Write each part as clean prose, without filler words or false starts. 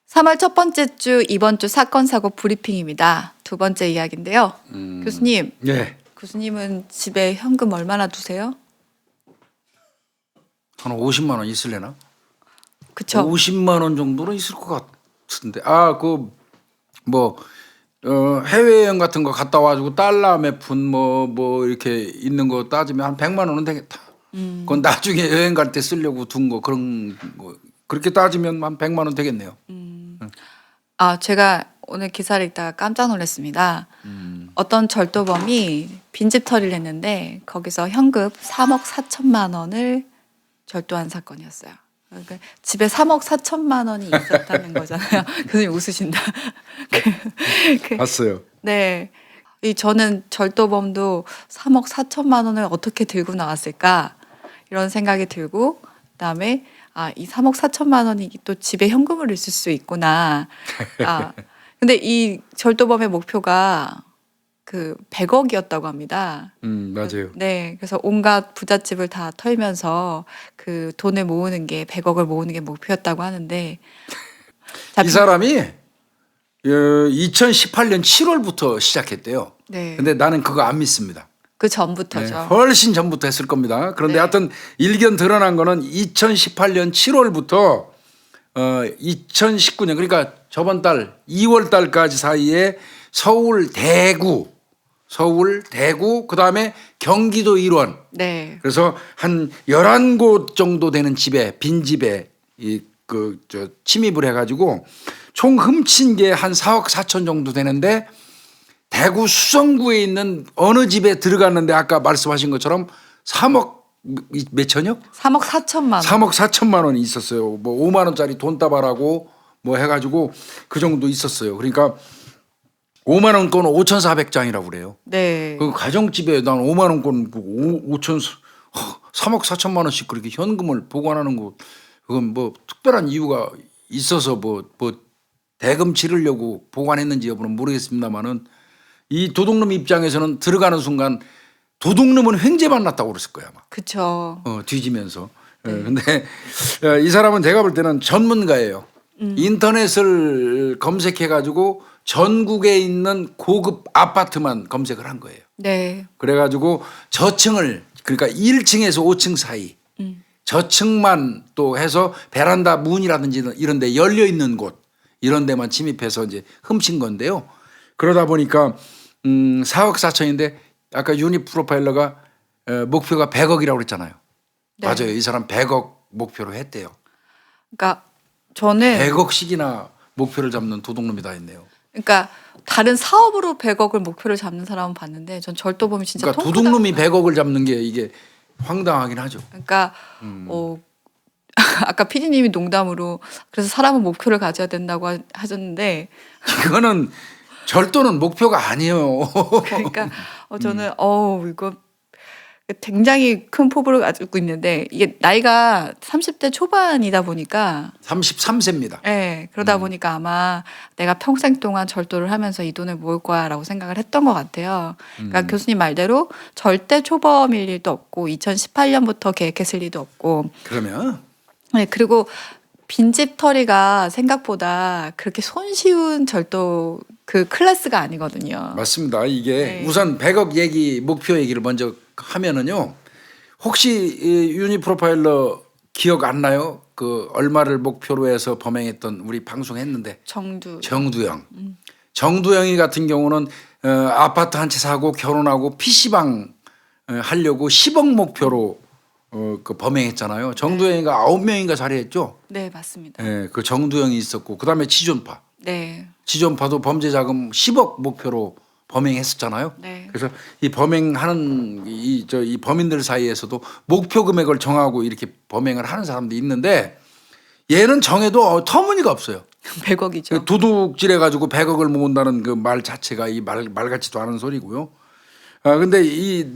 3월 첫 번째 주 이번 주 사건 사고 브리핑입니다. 두 번째 이야기인데요. 교수님, 예. 교수님은 집에 현금 얼마나 두세요? 한 50만 원 있을래나? 그쵸? 50만 원 정도는 있을 것 같은데. 해외여행 같은 거 갔다 와가지고 달러 몇 푼 뭐 이렇게 있는 거 따지면 한 100만 원은 되겠다. 그건 나중에 여행 갈 때 쓰려고 둔 거 그런 거 그렇게 따지면 한 100만 원 되겠네요. 제가 오늘 기사를 읽다가 깜짝 놀랐습니다. 어떤 절도범이 빈집털이를 했는데 거기서 현금 3억 4천만 원을 절도한 사건이었어요. 그러니까 집에 3억 4천만 원이 있었다는 거잖아요. 교수님 웃으신다. 봤어요. 네. 저는 절도범도 3억 4천만 원을 어떻게 들고 나왔을까? 이런 생각이 들고, 그다음에 이 3억 4천만 원이 또 집에 현금으로 있을 수 있구나. 근데 이 절도범의 목표가 그 100억이었다고 합니다. 맞아요. 네. 그래서 온갖 부잣집을 다 털면서 그 돈을 모으는 게 100억을 모으는 게 목표였다고 하는데 이 사람이 2018년 7월부터 시작했대요. 네. 근데 나는 그거 안 믿습니다. 그 전부터죠. 네, 훨씬 전부터 했을 겁니다. 그런데 네. 하여튼 일견 드러난 거는 2018년 7월부터 2019년 그러니까 저번 달 2월 달까지 사이에 서울, 대구 그다음에 경기도 일원 네. 그래서 한 11곳 정도 되는 집에 빈집에 침입을 해 가지고 총 훔친 게 한 4억 4천 정도 되는데 대구 수성구에 있는 어느 집에 들어갔는데 아까 말씀하신 것처럼 3억 몇천요? 3억 4천만 원. 3억 4천만 원이 있었어요. 뭐 5만 원짜리 돈다발하고 뭐 해가지고 그 정도 있었어요. 그러니까 5만 원권 5,400장이라고 그래요. 네. 그 가정집에 난 5만 원권 3억 4천만 원씩 그렇게 현금을 보관하는 거 그건 뭐 특별한 이유가 있어서 뭐 대금 치르려고 보관했는지 여부는 모르겠습니다만은 이 도둑놈 입장에서는 들어가는 순간 도둑놈은 횡재만 났다고 그랬을 거야 아마. 그쵸. 뒤지면서. 근데 이 사람은 제가 볼 때는 전문가예요. 인터넷을 검색해 가지고 전국에 있는 고급 아파트만 검색을 한 거예요. 네. 그래가지고 저층을 그러니까 1층에서 5층 사이 저층만 또 해서 베란다 문이라든지 이런 데 열려 있는 곳 이런 데만 침입해서 이제 훔친 건데요. 그러다 보니까 4억 4천인데 아까 유니 프로파일러가 목표가 100억이라고 그랬잖아요. 네. 맞아요. 이 사람 100억 목표로 했대요. 그러니까 저는 100억씩이나 목표를 잡는 도둑놈이 다 있네요. 그러니까 다른 사업으로 100억을 목표를 잡는 사람은 봤는데 전 절도범이 진짜 그러니까 통크다. 도둑놈이 100억을 잡는 게 이게 황당하긴 하죠. 그러니까 아까 PD님이 농담으로 그래서 사람은 목표를 가져야 된다고 하셨는데 이거는 절도는 목표가 아니에요. 그러니까 저는 이거 굉장히 큰 포부를 가지고 있는데 이게 나이가 30대 초반이다 보니까 33세입니다. 네, 그러다 보니까 아마 내가 평생 동안 절도를 하면서 이 돈을 모을 거야라고 생각을 했던 것 같아요. 그러니까 교수님 말대로 절대 초범일 일도 없고 2018년부터 계획했을 일도 없고 그러면 네, 그리고 빈집털이가 생각보다 그렇게 손쉬운 절도 그 클래스가 아니거든요. 맞습니다. 이게 네. 우선 100억 얘기 목표 얘기를 먼저 하면은요. 혹시 유니 프로파일러 기억 안 나요? 그 얼마를 목표로 해서 범행했던 우리 방송했는데 정두영. 정두영이 같은 경우는 아파트 한 채 사고 결혼하고 PC방 하려고 10억 목표로 그 범행했잖아요. 정두영이가 9명인가 살해했죠. 네, 맞습니다. 예, 그 정두영이 있었고 그다음에 지존파. 네. 지존파도 범죄 자금 10억 목표로 범행했었잖아요. 네. 그래서 이 범행하는 이 범인들 사이에서도 목표 금액을 정하고 이렇게 범행을 하는 사람도 있는데 얘는 정해도 터무니가 없어요. 100억이죠. 도둑질해 가지고 100억을 모은다는 그 말 자체가 이 말 같지도 않은 소리고요. 근데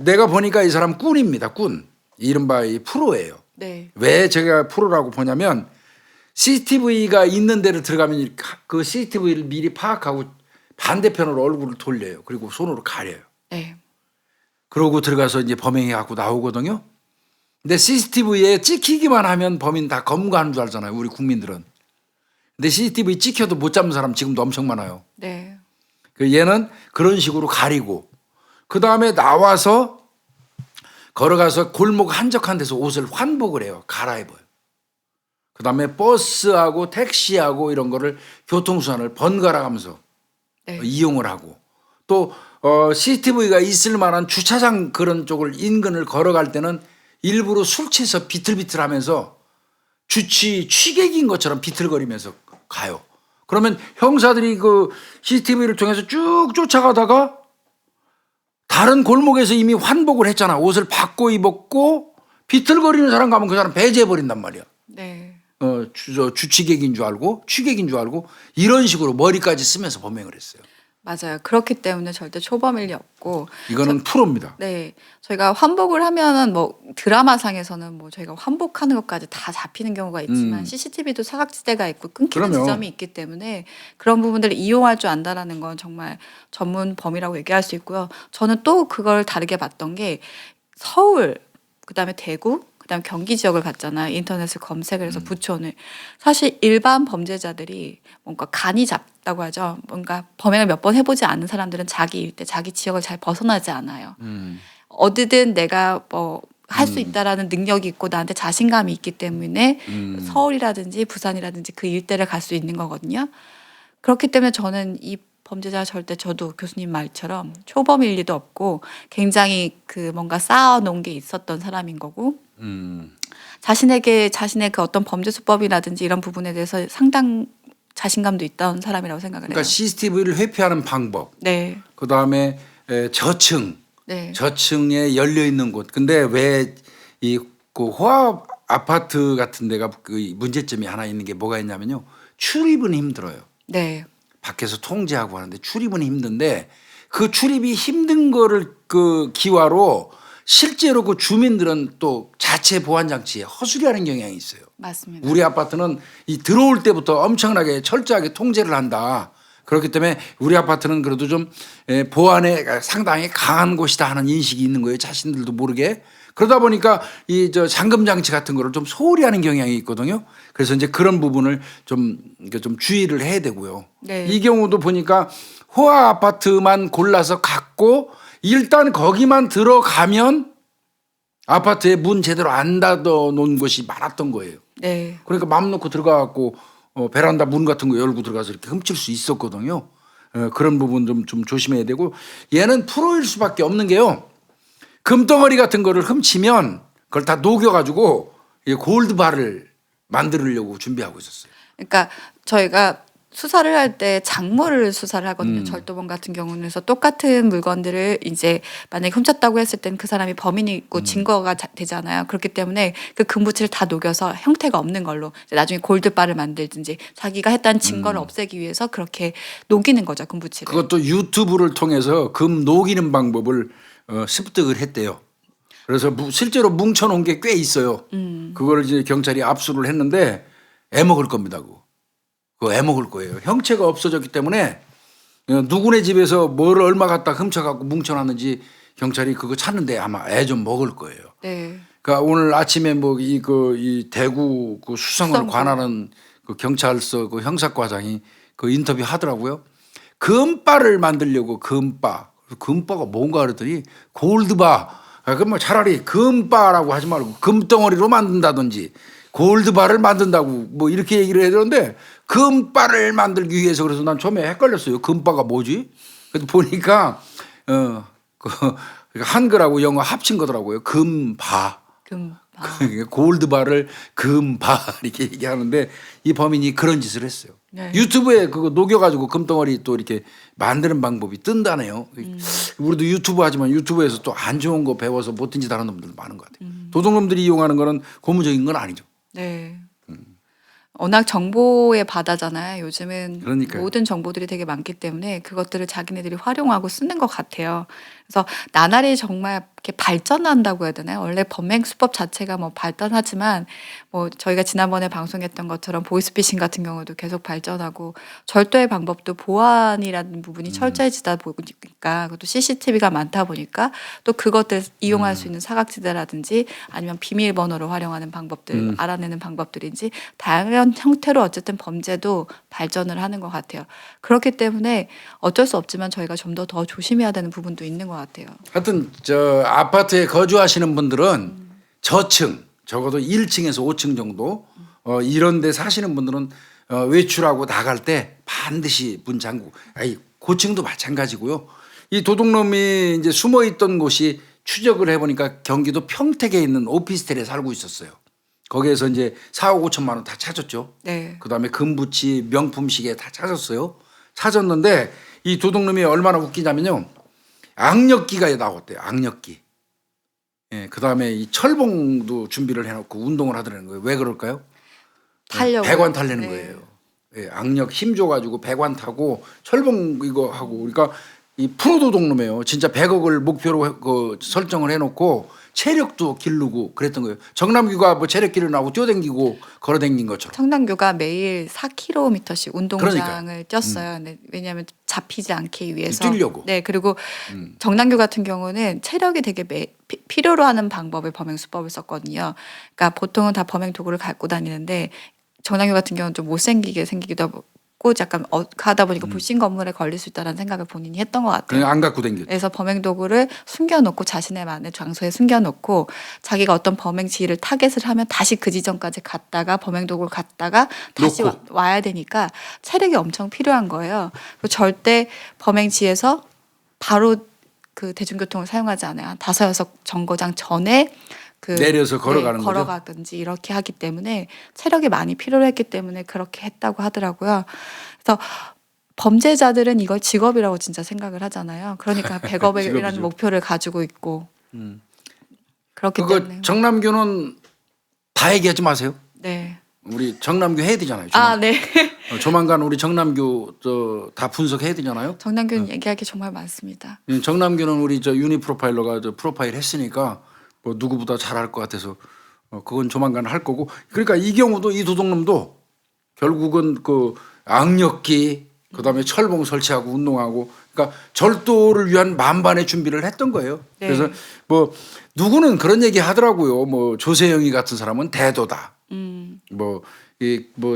내가 보니까 이 사람 꾼입니다. 꾼. 이른바 이 프로예요. 네. 왜 제가 프로라고 보냐면 CCTV가 있는 데를 들어가면 그 CCTV를 미리 파악하고 반대편으로 얼굴을 돌려요. 그리고 손으로 가려요. 네. 그러고 들어가서 이제 범행해 갖고 나오거든요. 근데 CCTV에 찍히기만 하면 범인 다 검거하는 줄 알잖아요. 우리 국민들은. 근데 CCTV 찍혀도 못 잡는 사람 지금도 엄청 많아요. 네. 그 얘는 그런 식으로 가리고 그 다음에 나와서 걸어가서 골목 한적한 데서 옷을 환복을 해요. 갈아입어요. 그 다음에 버스하고 택시하고 이런 거를 교통수단을 번갈아 가면서 네. 이용을 하고 또 CCTV가 있을 만한 주차장 그런 쪽을 인근을 걸어갈 때는 일부러 술 취해서 비틀비틀하면서 취객인 것처럼 비틀거리면서 가요. 그러면 형사들이 그 CCTV를 통해서 쭉 쫓아가다가 다른 골목에서 이미 환복을 했잖아. 옷을 바꿔 입었고 비틀거리는 사람 가면 그 사람 배제해버린단 말이야. 네. 주취객인 줄 알고 취객인 줄 알고 이런 식으로 머리까지 쓰면서 범행을 했어요. 맞아요. 그렇기 때문에 절대 초범일 리 없고 이거는 프로입니다. 네, 저희가 환복을 하면은 뭐 드라마상에서는 뭐 저희가 환복하는 것까지 다 잡히는 경우가 있지만 CCTV도 사각지대가 있고 끊기는 그럼요. 지점이 있기 때문에 그런 부분들을 이용할 줄 안다라는 건 정말 전문 범위라고 얘기할 수 있고요. 저는 또 그걸 다르게 봤던 게 서울, 그다음에 대구, 그다음 경기 지역을 갔잖아요. 인터넷을 검색을 해서 부촌을. 사실 일반 범죄자들이 뭔가 간이 잡다고 하죠. 뭔가 범행을 몇 번 해보지 않은 사람들은 자기 일대, 자기 지역을 잘 벗어나지 않아요. 어디든 내가 뭐 할 수 있다라는 능력이 있고 나한테 자신감이 있기 때문에 서울이라든지 부산이라든지 그 일대를 갈 수 있는 거거든요. 그렇기 때문에 저는 이 범죄자가 절대 저도 교수님 말처럼 초범일 리도 없고 굉장히 그 뭔가 쌓아놓은 게 있었던 사람인 거고 자신의 그 어떤 범죄 수법이라든지 이런 부분에 대해서 상당 자신감도 있던 사람이라고 생각을 그러니까 해요. CCTV를 회피하는 방법. 네. 그다음에 저층. 네. 저층에 열려 있는 곳. 근데 왜 이 그 호화 아파트 같은 데가 그 문제점이 하나 있는 게 뭐가 있냐면요. 출입은 힘들어요. 네. 밖에서 통제하고 하는데 출입은 힘든데 그 출입이 힘든 거를 그 기화로 실제로 그 주민들은 또 자체 보안 장치에 허술해하는 경향이 있어요. 맞습니다. 우리 아파트는 이 들어올 때부터 엄청나게 철저하게 통제를 한다. 그렇기 때문에 우리 아파트는 그래도 좀 보안에 상당히 강한 곳이다 하는 인식이 있는 거예요. 자신들도 모르게. 그러다 보니까 이 잠금 장치 같은 거를 좀 소홀히 하는 경향이 있거든요. 그래서 이제 그런 부분을 좀 주의를 해야 되고요. 네. 이 경우도 보니까 호화 아파트만 골라서 갖고 일단 거기만 들어가면 아파트에 문 제대로 안 닫아 놓은 곳이 많았던 거예요. 네. 그러니까 마음 놓고 들어가갖고 베란다 문 같은 거 열고 들어가서 이렇게 훔칠 수 있었거든요. 그런 부분 좀 조심해야 되고 얘는 프로일 수밖에 없는 게요. 금덩어리 같은 거를 훔치면 그걸 다 녹여가지고 골드바를 만들려고 준비하고 있었어요. 그러니까 저희가 수사를 할 때 작물을 수사를 하거든요. 절도범 같은 경우는. 그래서 똑같은 물건들을 이제 만약에 훔쳤다고 했을 땐 그 사람이 범인이 있고 증거가 되잖아요. 그렇기 때문에 그 금부치를 다 녹여서 형태가 없는 걸로 이제 나중에 골드바를 만들든지 자기가 했다는 증거를 없애기 위해서 그렇게 녹이는 거죠. 금부치를. 그것도 유튜브를 통해서 금 녹이는 방법을 습득을 했대요. 그래서 실제로 뭉쳐놓은 게 꽤 있어요. 그걸 이제 경찰이 압수를 했는데 애먹을 겁니다. 그거 애먹을 거예요. 형체가 없어졌기 때문에 누구네 집에서 뭘 얼마 갖다 훔쳐갖고 뭉쳐놨는지 경찰이 그거 찾는데 아마 애 좀 먹을 거예요. 네. 그러니까 오늘 아침에 뭐 이 대구 그 수성을 수성구. 관하는 그 경찰서 그 형사과장이 그 인터뷰 하더라고요. 금바를 만들려고 금바가 뭔가 그랬더니 골드바. 그럼 뭐 차라리 금바라고 하지 말고 금덩어리로 만든다든지 골드바를 만든다고 뭐 이렇게 얘기를 해야 되는데 금바를 만들기 위해서 그래서 난 처음에 헷갈렸어요. 금바가 뭐지? 그래서 보니까 그 한글하고 영어 합친 거더라고요. 금바. 골드바를 금바 이렇게 얘기하는데 이 범인이 그런 짓을 했어요. 네. 유튜브에 그거 녹여가지고 금덩어리 또 이렇게 만드는 방법이 뜬다네요. 우리도 유튜브 하지만 유튜브에서 또 안 좋은 거 배워서 못된 짓 하는 놈들 많은 것 같아요. 도둑놈들이 이용하는 거는 고무적인 건 아니죠. 네. 워낙 정보의 바다잖아요. 요즘은 그러니까요. 모든 정보들이 되게 많기 때문에 그것들을 자기네들이 활용하고 쓰는 것 같아요. 그래서 나날이 정말 이렇게 발전한다고 해야 되나요? 원래 범행 수법 자체가 뭐 발전하지만 뭐 저희가 지난번에 방송했던 것처럼 보이스피싱 같은 경우도 계속 발전하고 절도의 방법도 보안이라는 부분이 철저해지다 보니까 그것도 CCTV가 많다 보니까 또 그것들 이용할 수 있는 사각지대라든지 아니면 비밀번호를 활용하는 방법들 알아내는 방법들인지 다양한 형태로 어쨌든 범죄도 발전을 하는 것 같아요. 그렇기 때문에 어쩔 수 없지만 저희가 좀 더 조심해야 되는 부분도 있는 것 같아요. 하여튼 저 아파트에 거주하시는 분들은 저층 적어도 1층에서 5층 정도 이런 데 사시는 분들은 외출하고 나갈 때 반드시 문 잠그고 고층도 마찬가지고요. 이 도둑놈이 이제 숨어 있던 곳이 추적을 해보니까 경기도 평택에 있는 오피스텔에 살고 있었어요. 거기에서 이제 4억 5천만 원 다 찾았죠. 네. 그다음에 금부치 명품 시계 다 찾았어요. 찾았는데 이 도둑놈이 얼마나 웃기냐면요. 악력기가 나왔대요. 악력기. 예, 그다음에 이 철봉도 준비를 해놓고 운동을 하더라는 거예요. 왜 그럴까요? 타려고. 배관 타려는 네. 거예요. 예, 악력 힘 줘가지고 배관 타고 철봉 이거 하고 그러니까 이 프로 도둑놈이에요. 진짜 100억을 목표로 설정을 해놓고 체력도 기르고 그랬던 거예요. 정남규가 뭐 체력 기르라고 뛰어댕기고 걸어댕긴 것처럼. 정남규가 매일 4km씩 운동장을 그러니까요. 뛰었어요. 네, 왜냐하면 잡히지 않기 위해서. 뛰려고. 네, 그리고 정남규 같은 경우는 체력이 되게 필요로 하는 방법의 범행 수법을 썼거든요. 그러니까 보통은 다 범행 도구를 갖고 다니는데 정남규 같은 경우는 좀 못생기게 생기기도 하고 약간 하다 보니까 불신 검문에 걸릴 수 있다는 생각을 본인이 했던 것 같아요. 그냥 안 갖고 댕겼죠. 그래서 범행 도구를 숨겨놓고 자신의 만의 장소에 숨겨놓고 자기가 어떤 범행 지휘를 타겟을 하면 다시 그 지점까지 갔다가 범행 도구를 갖다가 다시 와야 되니까 체력이 엄청 필요한 거예요. 그리고 절대 범행지에서 바로 그 대중교통을 사용하지 않아요. 한 5, 6 정거장 전에 내려서 걸어가는 거죠? 걸어가든지 이렇게 하기 때문에 체력이 많이 필요로 했기 때문에 그렇게 했다고 하더라고요. 그래서 범죄자들은 이걸 직업이라고 진짜 생각을 하잖아요. 그러니까 100억이라는 직업이죠. 목표를 가지고 있고 그렇기 그거 때문에. 정남규는 다 얘기하지 마세요. 네. 우리 정남규 해야 되잖아요. 네. 조만간 우리 정남규 다 분석해야 되잖아요. 정남규는 얘기할 게 정말 많습니다. 정남규는 우리 유니 프로파일러가 프로파일 했으니까 뭐 누구보다 잘할 것 같아서 그건 조만간 할 거고. 그러니까 이 경우도 이 도둑놈도 결국은 그 악력기 그다음에 철봉 설치하고 운동하고 그러니까 절도를 위한 만반의 준비를 했던 거예요. 네. 그래서 뭐 누구는 그런 얘기 하더라고요. 뭐 조세영이 같은 사람은 대도다. 뭐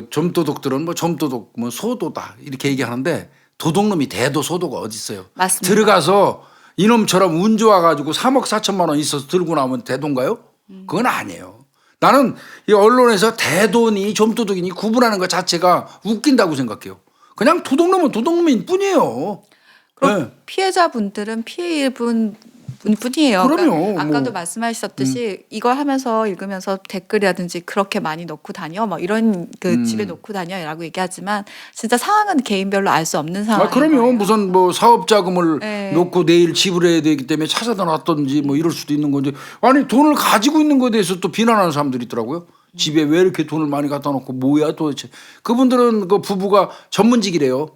점도둑들은 뭐 점도둑 뭐 소도다 이렇게 얘기하는데 도둑놈이 대도 소도가 어디 있어요? 맞습니다. 들어가서 이놈처럼 운 좋아가지고 3억 4천만 원 있어서 들고 나오면 대도인가요? 그건 아니에요. 나는 이 언론에서 대도니 점도둑이니 구분하는 것 자체가 웃긴다고 생각해요. 그냥 도둑놈은 도둑놈일 뿐이에요. 그럼 네. 피해자분들은 피해 입은 분뿐이에요. 그럼요. 그러니까 아까도 뭐. 말씀하셨듯이 이걸 하면서 읽으면서 댓글이라든지 그렇게 많이 넣고 다녀, 뭐 이런 집에 놓고 다녀라고 얘기하지만 진짜 상황은 개인별로 알 수 없는 상황이에요. 그럼요. 무슨 뭐 사업 자금을 네. 놓고 내일 지불해야 되기 때문에 찾아다 놨던지 뭐 이럴 수도 있는 건데 아니 돈을 가지고 있는 거에 대해서 또 비난하는 사람들이 있더라고요. 집에 왜 이렇게 돈을 많이 갖다 놓고 뭐야 도대체. 그분들은 그 부부가 전문직이래요.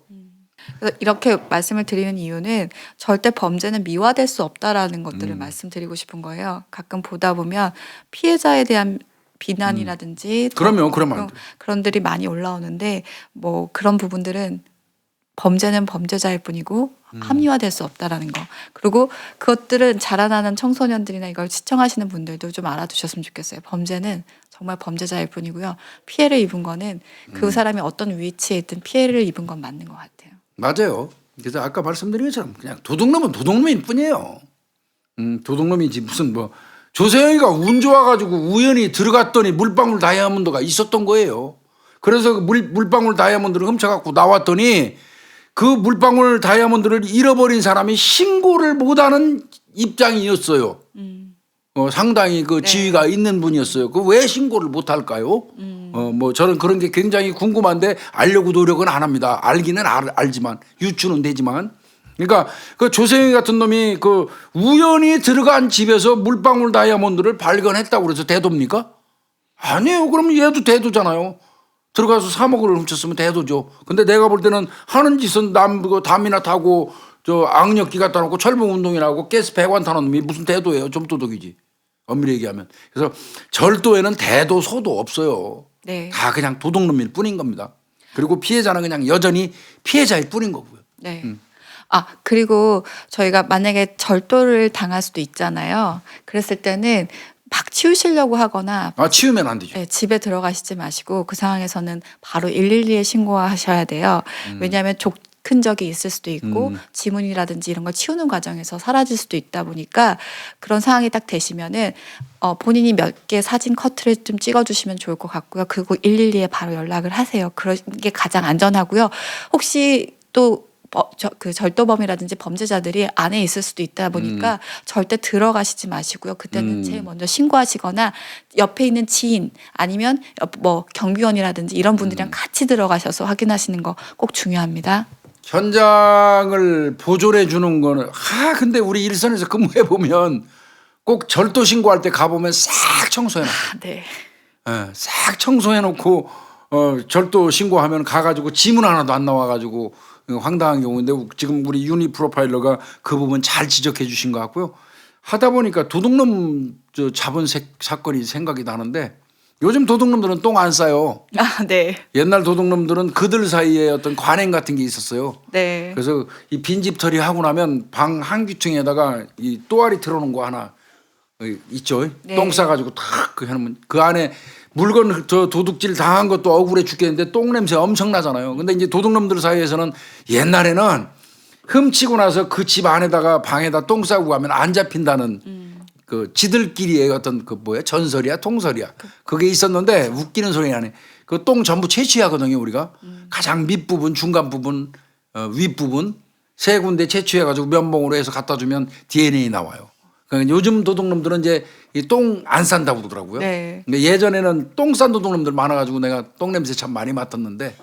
그래서 이렇게 말씀을 드리는 이유는 절대 범죄는 미화될 수 없다라는 것들을 말씀드리고 싶은 거예요. 가끔 보다 보면 피해자에 대한 비난이라든지 그러면 안 돼요. 그런들이 많이 올라오는데 뭐 그런 부분들은 범죄는 범죄자일 뿐이고 합리화될 수 없다라는 거. 그리고 그것들은 자라나는 청소년들이나 이걸 시청하시는 분들도 좀 알아두셨으면 좋겠어요. 범죄는 정말 범죄자일 뿐이고요. 피해를 입은 거는 그 사람이 어떤 위치에 있든 피해를 입은 건 맞는 것 같아요. 맞아요. 그래서 아까 말씀드린 것처럼 그냥 도둑놈은 도둑놈일 뿐이에요. 도둑놈이지 무슨 뭐 조세영이가 운 좋아가지고 우연히 들어갔더니 물방울 다이아몬드가 있었던 거예요. 그래서 그 물방울 다이아몬드를 훔쳐갖고 나왔더니 그 물방울 다이아몬드를 잃어버린 사람이 신고를 못하는 입장이었어요. 상당히 그 지위가 있는 분이었어요. 그 왜 신고를 못할까요? 뭐 저는 그런 게 굉장히 궁금한데 알려고 노력은 안 합니다. 알기는 알지만 유추는 되지만. 그러니까 그 조세영이 같은 놈이 그 우연히 들어간 집에서 물방울 다이아몬드를 발견했다고 그래서 대도입니까? 아니에요. 그럼 얘도 대도잖아요. 들어가서 3억을 훔쳤으면 대도죠. 근데 내가 볼 때는 하는 짓은 남 담이나 타고 저 악력기 갖다 놓고 철봉 운동이라고 가스 100원 타는 놈이 무슨 대도예요. 좀 도둑이지. 엄밀히 얘기하면. 그래서 절도에는 대도 소도 없어요. 네. 다 그냥 도둑놈일 뿐인 겁니다. 그리고 피해자는 그냥 여전히 피해자일 뿐인 거고요. 네. 그리고 저희가 만약에 절도를 당할 수도 있잖아요. 그랬을 때는 막 치우시려고 하거나 치우면 안 되죠. 네, 집에 들어가시지 마시고 그 상황에서는 바로 112에 신고하셔야 돼요. 왜냐하면 큰 적이 있을 수도 있고 지문이라든지 이런 걸 치우는 과정에서 사라질 수도 있다 보니까 그런 상황이 딱 되시면은 본인이 몇 개 사진 커트를 좀 찍어주시면 좋을 것 같고요. 그리고 112에 바로 연락을 하세요. 그런 게 가장 안전하고요. 혹시 또 그 절도범이라든지 범죄자들이 안에 있을 수도 있다 보니까 절대 들어가시지 마시고요. 그때는 제일 먼저 신고하시거나 옆에 있는 지인 아니면 뭐 경비원이라든지 이런 분들이랑 같이 들어가셔서 확인하시는 거 꼭 중요합니다. 현장을 보존해 주는 거는 근데 우리 일선에서 근무해 보면 꼭 절도 신고할 때 가보면 싹 청소해 놔. 네. 싹 청소해 놓고 절도 신고하면 가가지고 지문 하나도 안 나와가지고 황당한 경우인데 지금 우리 유니 프로파일러가 그 부분 잘 지적해 주신 것 같고요. 하다 보니까 도둑놈 잡은 사건이 생각이 나는데 요즘 도둑놈들은 똥 안 싸요. 네. 옛날 도둑놈들은 그들 사이에 어떤 관행 같은 게 있었어요. 네. 그래서 이 빈집 털이 하고 나면 방 한 귀퉁이에다가 이 또아리 틀어놓은 거 하나 있죠. 네. 똥 싸가지고 탁 해놓으면 그 안에 물건 도둑질 당한 것도 억울해 죽겠는데 똥 냄새 엄청 나잖아요. 근데 이제 도둑놈들 사이에서는 옛날에는 훔치고 나서 그 집 안에다가 방에다 똥 싸고 가면 안 잡힌다는 그 지들끼리의 어떤 그 전설이야 통설이야. 그게 있었는데 웃기는 소리 나네. 그 똥 전부 채취하거든요 우리가. 가장 밑부분 중간 부분 윗부분 세 군데 채취해가지고 면봉으로 해서 갖다 주면 DNA 나와요. 그러니까 요즘 도둑놈들은 이제 똥 안 싼다고 그러더라고요. 네. 근데 예전에는 똥 싼 도둑놈들 많아가지고 내가 똥 냄새 참 많이 맡았는데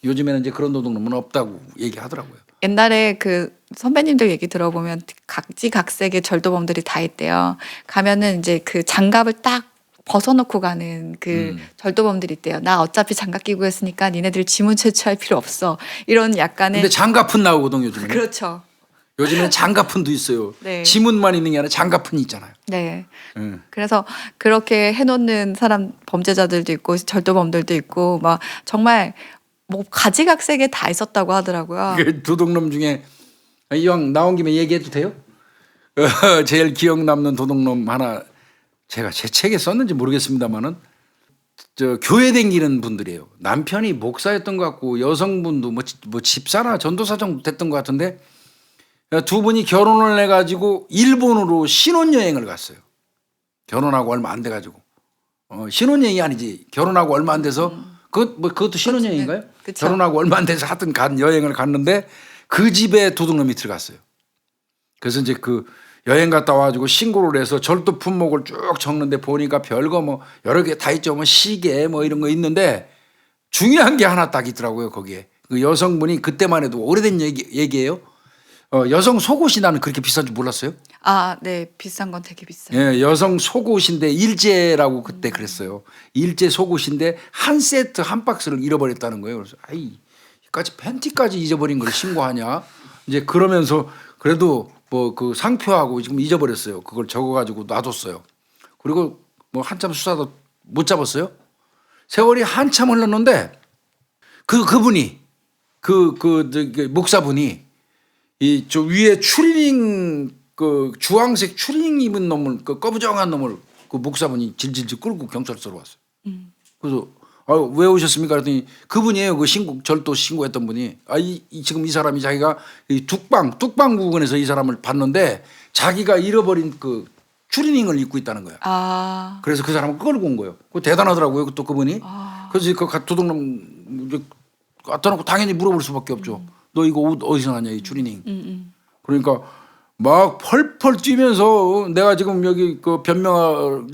요즘에는 이제 그런 도둑놈은 없다고 얘기하더라고요. 옛날에 그 선배님들 얘기 들어보면 각지각색의 절도범들이 다 있대요. 가면은 이제 그 장갑을 딱 벗어놓고 가는 그 절도범들이 있대요. 나 어차피 장갑 끼고 했으니까 니네들 지문 채취할 필요 없어. 이런 약간의. 근데 장갑은 나오거든요 요즘에. 그렇죠. 요즘에는 장갑은도 있어요. 네. 지문만 있는 게 아니라 장갑은이 있잖아요. 네. 그래서 그렇게 해놓는 사람 범죄자들도 있고 절도범들도 있고 막 정말 뭐 가지각색에 다 있었다고 하더라고요. 그 도둑놈 중에 이왕 나온 김에 얘기해도 돼요? 제일 기억 남는 도둑놈 하나 제가 제 책에 썼는지 모르겠습니다만은 교회 댕기는 분들이에요. 남편이 목사였던 것 같고 여성분도 뭐 집사나 전도사 정도 됐던 것 같은데 두 분이 결혼을 해가지고 일본으로 신혼여행을 갔어요. 결혼하고 얼마 안 돼가지고 신혼여행이 아니지 결혼하고 얼마 안 돼서 그것도 신혼여행인가요? 그쵸. 결혼하고 얼마 안 돼서 하여튼 여행을 갔는데 그 집에 도둑놈이 들어갔어요. 그래서 이제 그 여행 갔다 와가지고 신고를 해서 절도 품목을 쭉 적는데 보니까 별거 뭐 여러 개 다 있죠. 뭐 시계 뭐 이런 거 있는데 중요한 게 하나 딱 있더라고요. 거기에 그 여성분이 그때만 해도 오래된 얘기예요. 여성 속옷이 나는 그렇게 비싼 줄 몰랐어요. 네. 비싼 건 되게 비싸요. 예, 여성 속옷인데 일제라고 그때 그랬어요. 일제 속옷인데 한 세트 한 박스를 잃어버렸다는 거예요. 그래서 이까지 팬티까지 잊어버린 걸 신고하냐. 이제 그러면서 그래도 뭐 그 상표하고 지금 잊어버렸어요. 그걸 적어가지고 놔뒀어요. 그리고 뭐 한참 수사도 못 잡았어요. 세월이 한참 흘렀는데 그분이 목사분이 이 저 위에 추리닝 그 주황색 추리닝 입은 놈을 그 꺼부정한 놈을 그 목사분이 질질질 끌고 경찰서로 왔어요. 그래서 왜 오셨습니까? 그랬더니 그분이에요. 그 절도 신고했던 분이 지금 이 사람이 자기가 이 뚝방 부근에서 이 사람을 봤는데 자기가 잃어버린 그 추리닝을 입고 있다는 거야. 그래서 그 사람을 끌고 온 거예요. 그 대단하더라고요. 또 그분이. 그래서 그 도둑놈 갖다 놓고 당연히 물어볼 수밖에 없죠. 너 이거 옷 어디서 났냐 이 추리닝. 그러니까 막 펄펄 뛰면서 내가 지금 여기 그 변명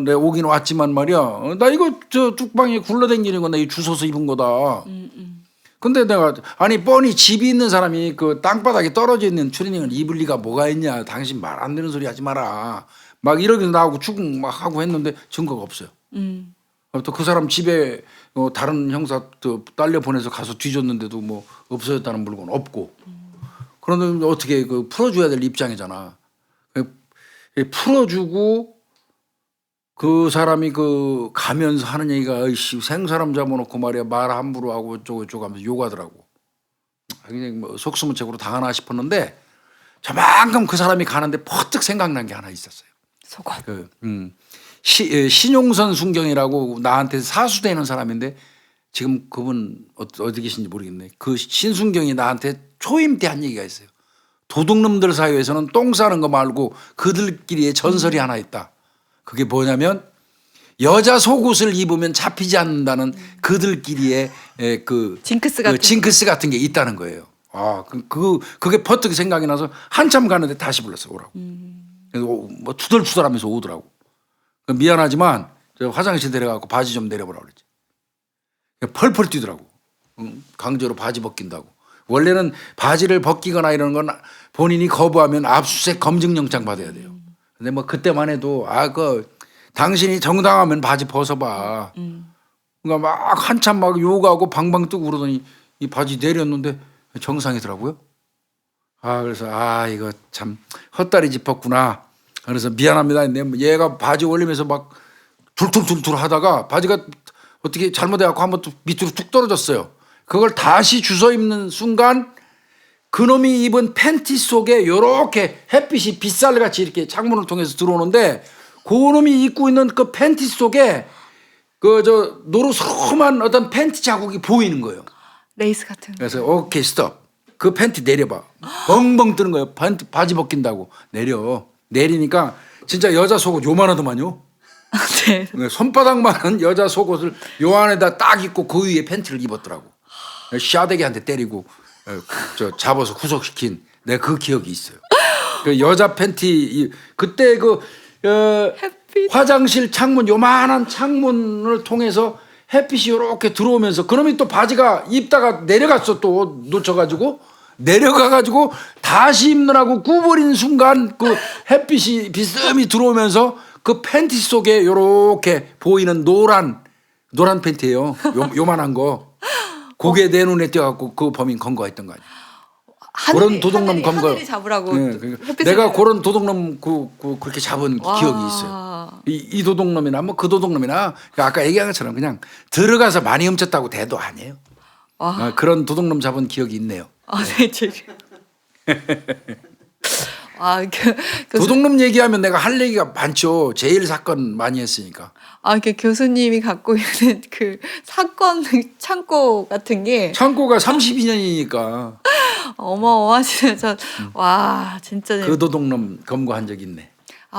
내가 오긴 왔지만 말이야. 나 이거 저 뚝방에 굴러다니는 건데 이 주워서 입은 거다. 근데 내가 뻔히 집이 있는 사람이 그 땅바닥에 떨어져 있는 추리닝을 입을 리가 뭐가 있냐. 당신 말 안 되는 소리 하지 마라. 막 이러면서 나하고 추궁 막 하고 했는데 증거가 없어요. 또 그 사람 집에 다른 형사 딸려 보내서 가서 뒤졌는데도 뭐 없어졌다는 물건 없고. 그런데 어떻게 그 풀어줘야 될 입장이잖아. 풀어주고 그 사람이 그 가면서 하는 얘기가 어이씨 생사람 잡아놓고 말이야 말 함부로 하고 어쩌고 하면서 욕하더라고. 굉장히 뭐 속수무책으로 당하나 싶었는데 저만큼 그 사람이 가는데 퍼뜩 생각난 게 하나 있었어요. 속옷. 신용선 순경이라고 나한테 사수되는 사람인데 지금 그분 어디 계신지 모르겠네. 그 신순경이 나한테 초임 때 한 얘기가 있어요. 도둑놈들 사이에서는 똥 싸는 거 말고 그들끼리의 전설이 하나 있다. 그게 뭐냐면 여자 속옷을 입으면 잡히지 않는다는 그들끼리의 그 징크스 같은 게 있다는 거예요. 아, 그게 퍼뜩 생각이 나서 한참 가는데 다시 불렀어 오라고. 그래서 뭐 투덜투덜하면서 오더라고. 미안하지만 저 화장실 데려가고 바지 좀 내려보라 그랬지. 펄펄 뛰더라고. 강제로 바지 벗긴다고. 원래는 바지를 벗기거나 이런 건 본인이 거부하면 압수수색 검증영장 받아야 돼요. 근데 뭐 그때만 해도 당신이 정당하면 바지 벗어봐. 그러니까 막 한참 막 욕하고 방방 뜨고 그러더니 이 바지 내렸는데 정상이더라고요. 그래서 이거 참 헛다리 짚었구나. 그래서 미안합니다. 근데 얘가 바지 올리면서 막 툴툴툴툴 하다가 바지가 어떻게 잘못해갖고 한번 또 밑으로 툭 떨어졌어요. 그걸 다시 주워 입는 순간 그놈이 입은 팬티 속에 요렇게 햇빛이 빗살같이 이렇게 창문을 통해서 들어오는데 그놈이 입고 있는 그 팬티 속에 노릇스름한 어떤 팬티 자국이 보이는 거예요. 레이스 같은. 그래서 오케이 스톱. 그 팬티 내려봐. 벙벙 뜨는 거예요. 바지 벗긴다고. 내리니까 진짜 여자 속옷 요만하더만요. 네. 손바닥만한 여자 속옷을 요 안에다 딱 입고 그 위에 팬티를 입었더라고. 샤대기한테 때리고 잡아서 구속시킨 내가 그 기억이 있어요. 그 여자 팬티 그때 화장실 창문 요만한 창문을 통해서 햇빛이 이렇게 들어오면서 그놈이 또 바지가 입다가 내려갔어. 또 놓쳐가지고 내려가가지고 다시 입느라고 구부린 순간 그 햇빛이 비스듬히 들어오면서 그 팬티 속에 요렇게 보이는 노란 팬티예요. 요만한 거. 그게 내 눈에 띄어갖고 그 범인 검거했던 거 아니야. 그런 도둑놈 검거. 하늘이 잡으라고. 내가 그런 도둑놈 그렇게 잡은 기억이 있어요. 이 도둑놈이나 뭐 그 도둑놈이나 아까 얘기한 것처럼 그냥 들어가서 많이 훔쳤다고 대도 아니에요. 그런 도둑놈 잡은 기억이 있네요. 네, 도둑놈 얘기하면 내가 할 얘기가 많죠. 제일 사건 많이 했으니까. 교수님이 갖고 있는 그 사건 창고 같은 게 창고가 32년이니까 어마어마하시죠. 와 진짜. 그 도둑놈 검거한 적 있네.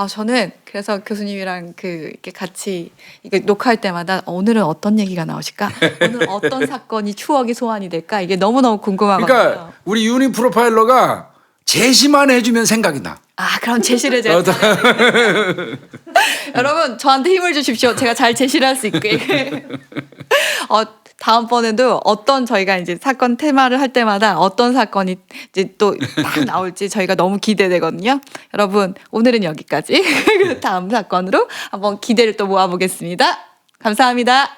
저는 그래서 교수님이랑 이렇게 같이 이게 녹화할 때마다 오늘은 어떤 얘기가 나오실까? 오늘 어떤 사건이 추억이 소환이 될까? 이게 너무너무 궁금하거든요. 그러니까 우리 유니 프로파일러가 제시만 해주면 생각이 나. 그럼 제시를 제가 여러분 저한테 힘을 주십시오. 제가 잘 제시를 할 수 있게. 다음번에도 저희가 이제 사건 테마를 할 때마다 어떤 사건이 이제 또 딱 나올지 저희가 너무 기대되거든요. 여러분 오늘은 여기까지. 다음 사건으로 한번 기대를 또 모아보겠습니다. 감사합니다.